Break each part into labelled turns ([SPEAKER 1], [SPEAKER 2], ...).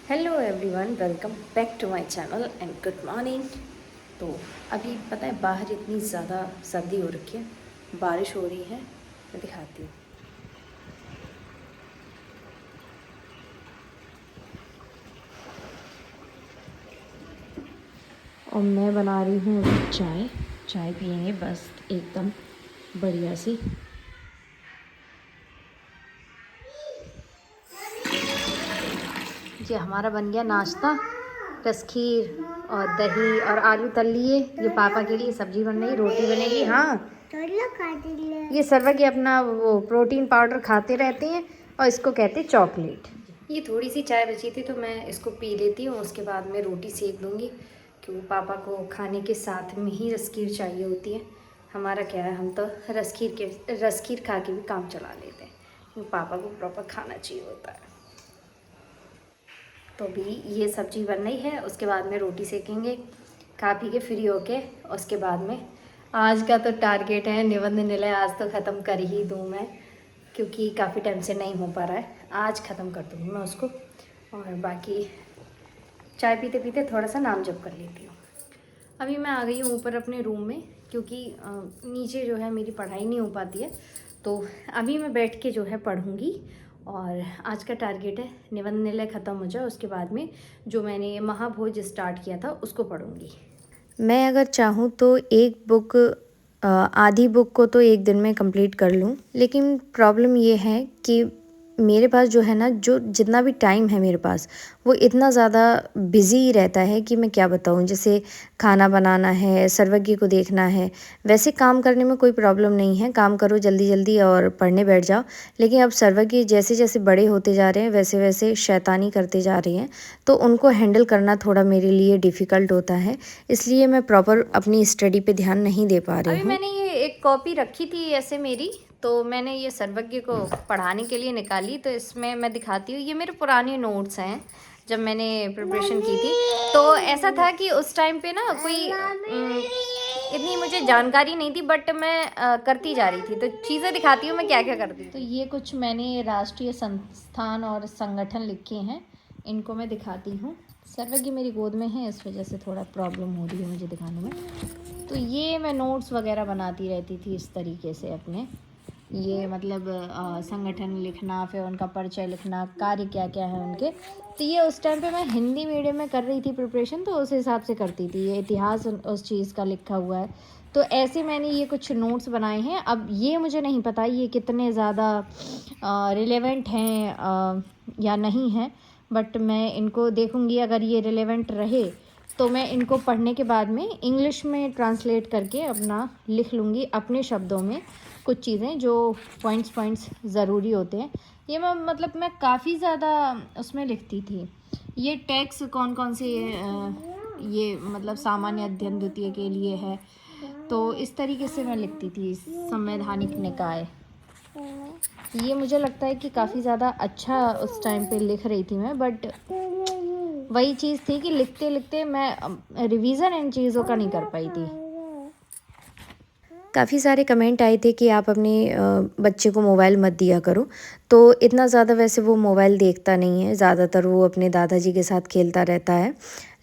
[SPEAKER 1] Hello everyone, welcome back to my channel and good morning. तो अभी पता है बाहर इतनी ज़्यादा सर्दी हो रखी है, बारिश हो रही है। मैं दिखाती हूँ। और मैं बना रही हूँ अभी चाय। चाय पियेंगे बस एकदम बढ़िया सी। ये हमारा बन गया नाश्ता। रस खीर और दही और आलू तल लिए। ये पापा के लिए सब्जी बन रही, रोटी बनेगी। हाँ, ये सर्वज्ञ के अपना वो प्रोटीन पाउडर खाते रहते हैं और इसको कहते हैं चॉकलेट। ये थोड़ी सी चाय बची थी तो मैं इसको पी लेती हूँ, उसके बाद में रोटी सेक दूँगी क्योंकि पापा को खाने के साथ में ही रसखीर चाहिए होती है। हमारा क्या है, हम तो रसखीर खा के भी काम चला लेते हैं। पापा को प्रॉपर खाना चाहिए होता है। तो अभी ये सब्जी बन रही है, उसके बाद में रोटी सेकेंगे खा पी के फ्री होके। उसके बाद में आज का तो टारगेट है निबंध निलय, आज तो ख़त्म कर ही दूँ मैं क्योंकि काफ़ी टाइम से नहीं हो पा रहा है। आज ख़त्म कर दूँगी मैं उसको और बाकी चाय पीते पीते थोड़ा सा नाम जप कर लेती हूँ। अभी मैं आ गई हूँ ऊपर अपने रूम में क्योंकि नीचे जो है मेरी पढ़ाई नहीं हो पाती है। तो अभी मैं बैठ के जो है पढ़ूँगी और आज का टारगेट है निबंध निलय ख़त्म हो जाए, उसके बाद में जो मैंने महाभोज स्टार्ट किया था उसको पढ़ूँगी। मैं अगर चाहूँ तो एक बुक आधी बुक को तो एक दिन में कंप्लीट कर लूँ, लेकिन प्रॉब्लम ये है कि मेरे पास जो है ना, जो जितना भी टाइम है मेरे पास वो इतना ज़्यादा बिज़ी रहता है कि मैं क्या बताऊँ। जैसे खाना बनाना है, सर्वज्ञ को देखना है। वैसे काम करने में कोई प्रॉब्लम नहीं है, काम करो जल्दी जल्दी और पढ़ने बैठ जाओ। लेकिन अब सर्वज्ञ जैसे जैसे बड़े होते जा रहे हैं वैसे वैसे शैतानी करते जा रहे हैं, तो उनको हैंडल करना थोड़ा मेरे लिए डिफ़िकल्ट होता है। इसलिए मैं प्रॉपर अपनी स्टडी पे ध्यान नहीं दे पा रही हूँ। मैंने ये एक कॉपी रखी थी ऐसे मेरी, तो मैंने ये सर्वज्ञ को पढ़ाने के लिए निकाली। तो इसमें मैं दिखाती हूँ, ये मेरे पुराने नोट्स हैं जब मैंने प्रिपरेशन की थी। तो ऐसा था कि उस टाइम पे ना कोई इतनी मुझे जानकारी नहीं थी, बट मैं करती जा रही थी। तो चीज़ें दिखाती हूँ मैं क्या क्या करती हूँ। तो ये कुछ मैंने राष्ट्रीय संस्थान और संगठन लिखे हैं, इनको मैं दिखाती हूँ। सर्वज्ञ मेरी गोद में है, इस वजह से थोड़ा प्रॉब्लम हो रही है मुझे दिखाने में। तो ये मैं नोट्स वगैरह बनाती रहती थी इस तरीके से अपने। ये मतलब संगठन लिखना, फिर उनका परिचय लिखना, कार्य क्या क्या है उनके। तो ये उस टाइम पे मैं हिंदी मीडियम में कर रही थी प्रिपरेशन, तो उस हिसाब से करती थी। ये इतिहास उस चीज़ का लिखा हुआ है। तो ऐसे मैंने ये कुछ नोट्स बनाए हैं। अब ये मुझे नहीं पता ये कितने ज़्यादा रिलेवेंट हैं या नहीं हैं, बट मैं इनको देखूँगी। अगर ये रिलेवेंट रहे तो मैं इनको पढ़ने के बाद में इंग्लिश में ट्रांसलेट करके अपना लिख लूँगी अपने शब्दों में कुछ चीज़ें जो पॉइंट्स ज़रूरी होते हैं। ये मैं काफ़ी ज़्यादा उसमें लिखती थी। ये टैक्स कौन कौन से ये मतलब सामान्य अध्ययन द्वितीय के लिए है, तो इस तरीके से मैं लिखती थी। संवैधानिक निकाय, ये मुझे लगता है कि काफ़ी ज़्यादा अच्छा उस टाइम पे लिख रही थी मैं, बट वही चीज़ थी कि लिखते लिखते मैं रिवीज़न इन चीज़ों का नहीं कर पाई थी। काफ़ी सारे कमेंट आए थे कि आप अपने बच्चे को मोबाइल मत दिया करो। तो इतना ज़्यादा वैसे वो मोबाइल देखता नहीं है, ज़्यादातर वो अपने दादाजी के साथ खेलता रहता है।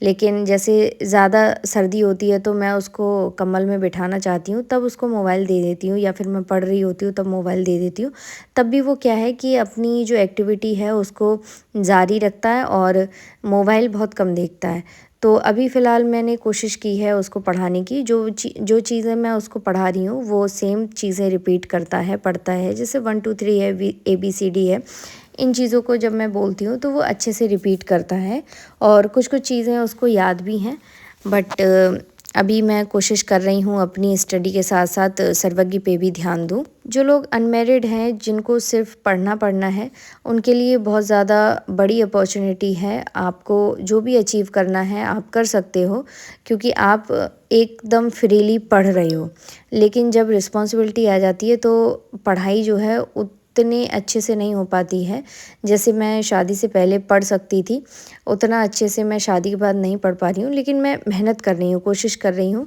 [SPEAKER 1] लेकिन जैसे ज़्यादा सर्दी होती है तो मैं उसको कंबल में बिठाना चाहती हूँ, तब उसको मोबाइल दे देती हूँ, या फिर मैं पढ़ रही होती हूँ तब मोबाइल दे देती हूँ। तब भी वो क्या है कि अपनी जो एक्टिविटी है उसको जारी रखता है और मोबाइल बहुत कम देखता है। तो अभी फ़िलहाल मैंने कोशिश की है उसको पढ़ाने की। जो चीज़ें मैं उसको पढ़ा रही हूँ वो सेम चीज़ें रिपीट करता है, पढ़ता है। जैसे 1 2 3 है, ABCD है। इन चीज़ों को जब मैं बोलती हूँ तो वो अच्छे से रिपीट करता है और कुछ-कुछ चीज़ें उसको याद भी हैं। बट अभी मैं कोशिश कर रही हूँ अपनी स्टडी के साथ-साथ सर्वज्ञ पे भी ध्यान दूँ। जो लोग अनमैरिड हैं, जिनको सिर्फ़ पढ़ना है, उनके लिए बहुत ज़्यादा बड़ी अपॉर्च्युनिटी है। आपको जो भी अचीव करना है आप कर सकते हो, क्योंकि आप एकदम फ्रीली पढ़ रहे हो। लेकिन जब रिस्पॉन्सिबिलिटी आ जाती है तो पढ़ाई जो है उतने अच्छे से नहीं हो पाती है। जैसे मैं शादी से पहले पढ़ सकती थी, उतना अच्छे से मैं शादी के बाद नहीं पढ़ पा रही हूँ। लेकिन मैं मेहनत कर रही हूँ, कोशिश कर रही हूँ।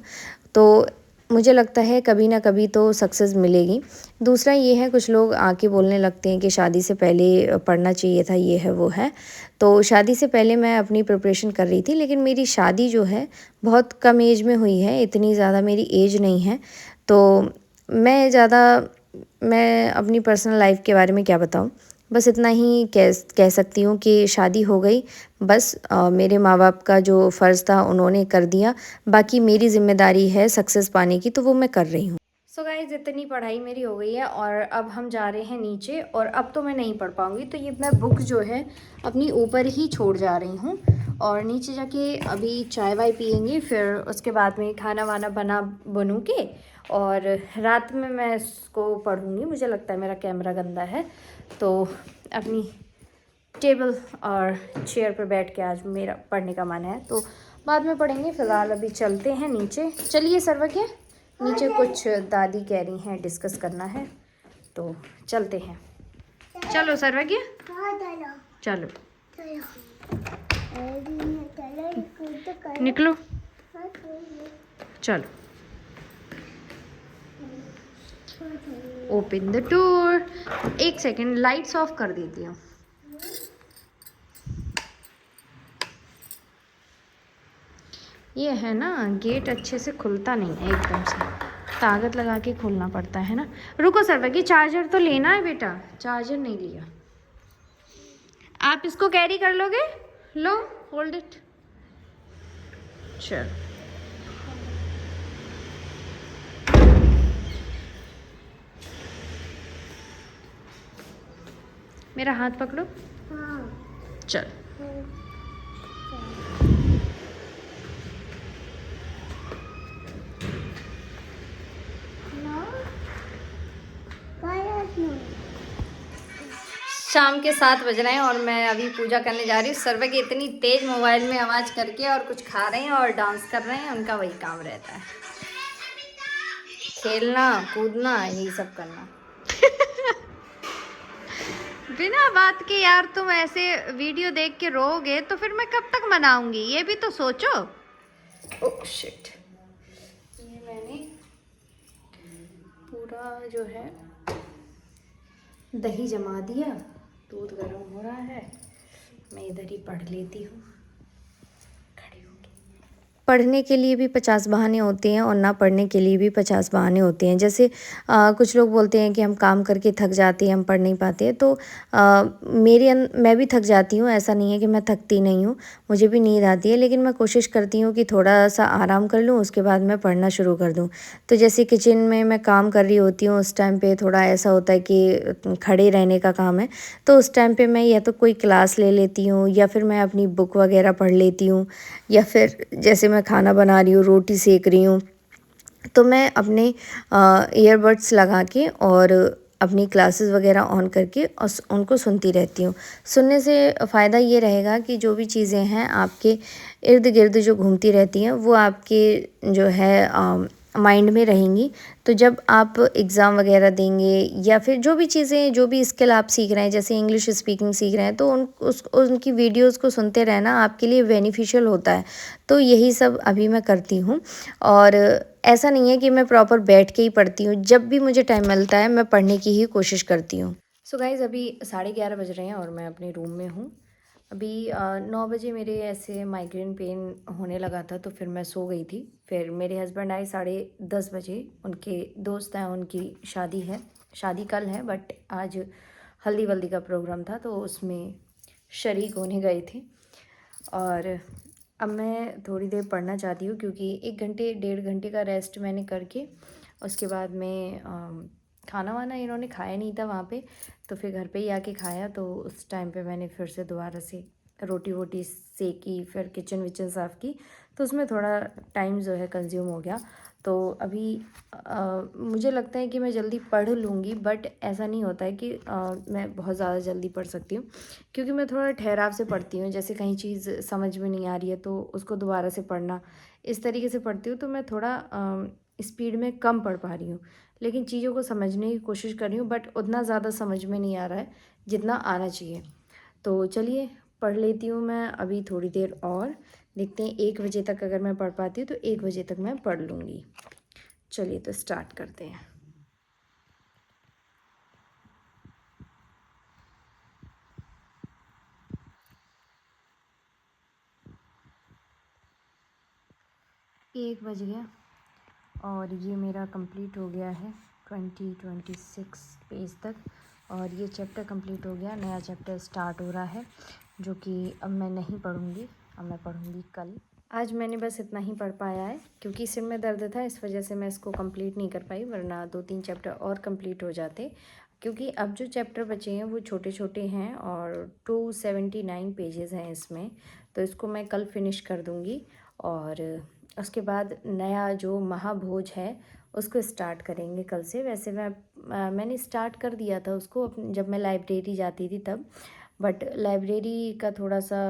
[SPEAKER 1] तो
[SPEAKER 2] मुझे लगता है कभी ना कभी तो सक्सेस मिलेगी। दूसरा ये है, कुछ लोग आके बोलने लगते हैं कि शादी से पहले पढ़ना चाहिए था, ये है वो है। तो शादी से पहले मैं अपनी प्रिपरेशन कर रही थी, लेकिन मेरी शादी जो है बहुत कम एज में हुई है, इतनी ज़्यादा मेरी एज नहीं है। तो मैं ज़्यादा मैं अपनी पर्सनल लाइफ के बारे में क्या बताऊँ। बस इतना ही कह सकती हूँ कि शादी हो गई, बस मेरे माँ बाप का जो फ़र्ज़ था उन्होंने कर दिया। बाकी मेरी ज़िम्मेदारी है सक्सेस पाने की, तो वो मैं कर रही हूँ।
[SPEAKER 1] सो गाइज़, इतनी पढ़ाई मेरी हो गई है और अब हम जा रहे हैं नीचे, और अब तो मैं नहीं पढ़ पाऊँगी, तो ये मैं बुक जो है अपनी ऊपर ही छोड़ जा रही हूँ। और नीचे जाके अभी चाय वाय पियेंगे, फिर उसके बाद में खाना वाना बनू के, और रात में मैं इसको पढ़ूँगी। मुझे लगता है मेरा कैमरा गंदा है, तो अपनी टेबल और चेयर पर बैठ के आज मेरा पढ़ने का मन है, तो बाद में पढ़ेंगे। फ़िलहाल अभी चलते हैं नीचे। चलिए सर्वज्ञ, नीचे कुछ दादी कह रही हैं डिस्कस करना है, तो चलते हैं। चलो सर्वज्ञ, चलो निकलो, चलो। Open the door. एक सेकेंड, लाइट्स ऑफ कर देती हूँ। ये है ना, गेट अच्छे से खुलता नहीं है एकदम से, ताकत लगा के खोलना पड़ता है ना। रुको सर्वज्ञ, चार्जर तो लेना है बेटा, चार्जर नहीं लिया। आप इसको कैरी कर लोगे? लो, होल्ड इट। चल, मेरा हाथ पकड़ो। चल, शाम के 7 बज रहे हैं और मैं अभी पूजा करने जा रही हूँ। सर्वज्ञ इतनी तेज मोबाइल में आवाज़ करके और कुछ खा रहे हैं और डांस कर रहे हैं, उनका वही काम रहता है, खेलना कूदना यही सब करना। बिना बात के यार, तुम ऐसे वीडियो देख के रोओगे तो फिर मैं कब तक मनाऊंगी, ये भी तो सोचो। ओह शिट, ये मैंने पूरा जो है दही जमा दिया, दूध गर्म हो रहा है, मैं इधर ही पढ़ लेती हूँ।
[SPEAKER 2] पढ़ने के लिए भी 50 बहाने होते हैं और ना पढ़ने के लिए भी 50 बहाने होते हैं। जैसे कुछ लोग बोलते हैं कि हम काम करके थक जाते हैं, हम पढ़ नहीं पाते हैं, तो मैं भी थक जाती हूँ, ऐसा नहीं है कि मैं थकती नहीं हूँ, मुझे भी नींद आती है, लेकिन मैं कोशिश करती हूँ कि थोड़ा सा आराम कर लूँ, उसके बाद मैं पढ़ना शुरू कर दूँ। तो जैसे किचन में मैं काम कर रही होती हूँ, उस टाइम पे थोड़ा ऐसा होता है कि खड़े रहने का काम है, तो उस टाइम पे मैं या तो कोई क्लास ले लेती हूँ, या फिर मैं अपनी बुक वगैरह पढ़ लेती हूँ, या फिर जैसे मैं खाना बना रही हूँ, रोटी सेक रही हूँ, तो मैं अपने ईयरबड्स लगा के और अपनी क्लासेस वगैरह ऑन करके और उनको सुनती रहती हूँ। सुनने से फ़ायदा ये रहेगा कि जो भी चीज़ें हैं आपके इर्द गिर्द जो घूमती रहती हैं, वो आपके जो है माइंड में रहेंगी। तो जब आप एग्ज़ाम वगैरह देंगे, या फिर जो भी चीज़ें, जो भी स्किल आप सीख रहे हैं, जैसे इंग्लिश स्पीकिंग सीख रहे हैं, तो उनकी वीडियोज़ को सुनते रहना आपके लिए बेनिफिशियल होता है। तो यही सब अभी मैं करती हूँ, और ऐसा नहीं है कि मैं प्रॉपर बैठ के ही पढ़ती हूँ, जब भी मुझे टाइम मिलता है मैं पढ़ने की ही कोशिश करती हूँ।
[SPEAKER 1] सो गाइज़, अभी 11:30 बज रहे हैं और मैं अपने रूम में हूँ। अभी 9 बजे मेरे ऐसे माइग्रेन पेन होने लगा था, तो फिर मैं सो गई थी। फिर मेरे हस्बैंड आए 10:30 बजे, उनके दोस्त हैं, उनकी शादी है, शादी कल है बट आज हल्दी वल्दी का प्रोग्राम था, तो उसमें शरीक होने गए थे। और अब मैं थोड़ी देर पढ़ना चाहती हूँ, क्योंकि 1 घंटे 1.5 घंटे का रेस्ट मैंने करके उसके बाद में खाना वाना इन्होंने खाया नहीं था वहाँ पे, तो फिर घर पे ही आके खाया। तो उस टाइम पे मैंने फिर से दोबारा से रोटी वोटी सेकी, फिर किचन विचन साफ़ की, तो उसमें थोड़ा टाइम जो है कंज्यूम हो गया। तो अभी मुझे लगता है कि मैं जल्दी पढ़ लूँगी, बट ऐसा नहीं होता है कि मैं बहुत ज़्यादा जल्दी पढ़ सकती हूँ, क्योंकि मैं थोड़ा ठहराव से पढ़ती हूँ। जैसे कहीं चीज़ समझ में नहीं आ रही है तो उसको दोबारा से पढ़ना, इस तरीके से पढ़ती हूँ, तो मैं थोड़ा स्पीड में कम पढ़ पा रही हूँ, लेकिन चीज़ों को समझने की कोशिश कर रही हूँ, बट उतना ज़्यादा समझ में नहीं आ रहा है जितना आना चाहिए। तो चलिए पढ़ लेती हूँ मैं अभी थोड़ी देर और, देखते हैं 1 बजे तक अगर मैं पढ़ पाती हूँ तो 1 बजे तक मैं पढ़ लूँगी। चलिए तो स्टार्ट करते हैं। एक बज गया और ये मेरा कंप्लीट हो गया है 26 पेज तक, और ये चैप्टर कंप्लीट हो गया। नया चैप्टर स्टार्ट हो रहा है जो कि अब मैं नहीं पढ़ूँगी, अब मैं पढ़ूँगी कल। आज मैंने बस इतना ही पढ़ पाया है क्योंकि सिर में दर्द था, इस वजह से मैं इसको कंप्लीट नहीं कर पाई, वरना 2-3 चैप्टर और कंप्लीट हो जाते। क्योंकि अब जो चैप्टर बचे हैं वो छोटे छोटे हैं और 279 पेजेस हैं इसमें, तो इसको मैं कल फिनिश कर दूँगी। और उसके बाद नया जो महाभोज है उसको स्टार्ट करेंगे कल से। वैसे मैंने स्टार्ट कर दिया था उसको जब मैं लाइब्रेरी जाती थी तब, बट लाइब्रेरी का थोड़ा सा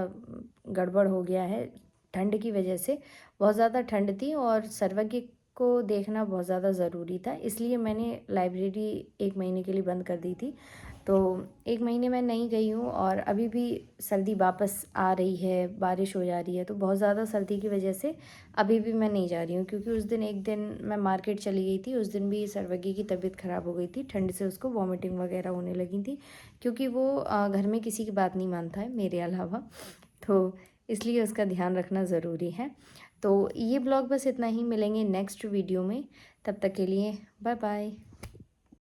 [SPEAKER 1] गड़बड़ हो गया है ठंड की वजह से। बहुत ज़्यादा ठंड थी और सर्वज्ञ को देखना बहुत ज़्यादा ज़रूरी था, इसलिए मैंने लाइब्रेरी 1 महीने के लिए बंद कर दी थी। तो 1 महीने मैं नहीं गई हूँ और अभी भी सर्दी वापस आ रही है, बारिश हो जा रही है, तो बहुत ज़्यादा सर्दी की वजह से अभी भी मैं नहीं जा रही हूँ। क्योंकि उस दिन एक दिन मैं मार्केट चली गई थी, उस दिन भी सर्वज्ञ की तबीयत ख़राब हो गई थी, ठंड से उसको वॉमिटिंग वगैरह होने लगी थी। क्योंकि वो घर में किसी की बात नहीं मानता है मेरे अलावा, तो इसलिए उसका ध्यान रखना ज़रूरी है। तो ये ब्लॉग बस इतना ही, मिलेंगे नेक्स्ट वीडियो में, तब तक के लिए बाय बाय।